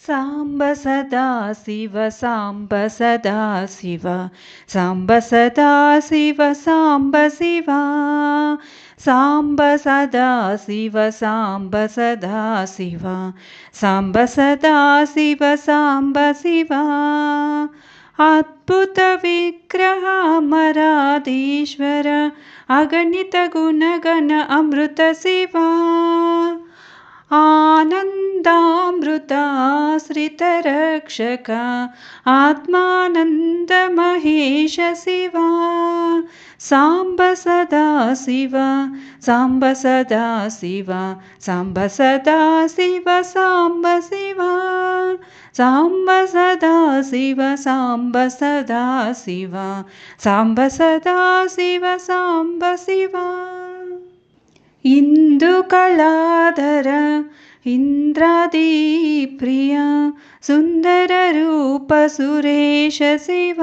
साम्ब सदा शिव साम्ब सदा शिव साम्ब सदा शिव साम्ब शिव साम्ब सदा शिव साम्ब सदा शिव साम्ब सदा शिव साम्ब शिव अद्भुत विग्रह अमराधीश्वर अगणित गुणगण अमृत शिव आनन्दामृताश्रितरक्षक आत्मानन्द महेश शिव साम्ब सदा शिव साम्ब सदा शिव साम्ब सदा शिव साम्ब शिव साम्ब सदा शिव साम्ब सदा शिव साम्ब सदा शिव साम्ब शिव इंदुकलाधर इंद्रादिप्रिय सुंदर रूप सुरेश शिव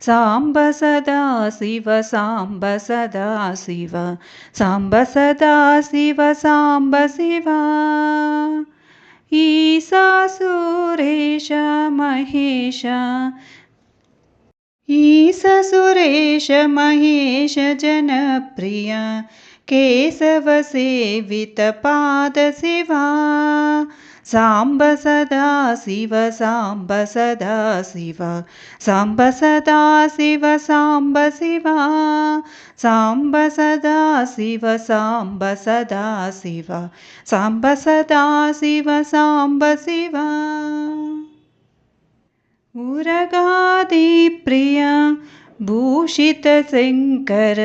साम्ब सदा शिव साम्ब सदा शिव साम्ब सदा शिव साम्ब शिव ईसा सुरेश महेश ईश सुरेश महेश जनप्रिय केशव सेवित पाद शिवा साम्ब सदा शिव साम्ब सदा शिव साम्ब सदा शिव साम्ब शिव साम्ब सदा शिव साम्ब सदा शिव साम्ब सदा शिव साम्ब शिव उरगादिप्रिय भूषित शंकर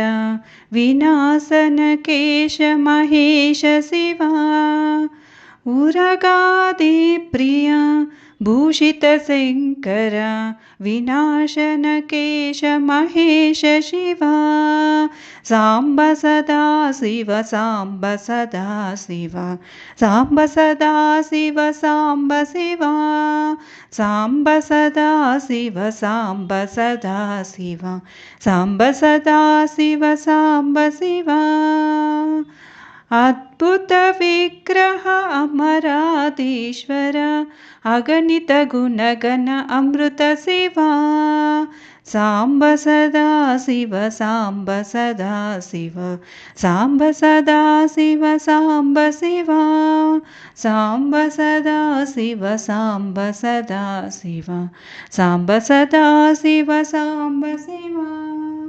विनाशन केश महेश शिव उरगादिप्रिय भूषित शंकर विनाशन केश महेश शिव साम्ब सदा शिव साम्ब सदा शिव साम्ब सदा शिव साम्ब शिव साम्ब सदा शिव साम्ब सदा शिव साम्ब सदा शिव साम्ब शिव अद्भुत विग्रह अमराधीश्वर अगणित गुणगण अमृत शिव साम्ब सदा शिव साम्ब सदा शिव साम्ब सदा शिव साम्ब शिव साम्ब सदा शिव साम्ब सदा शिव साम्ब सदा शिव साम्ब शिव।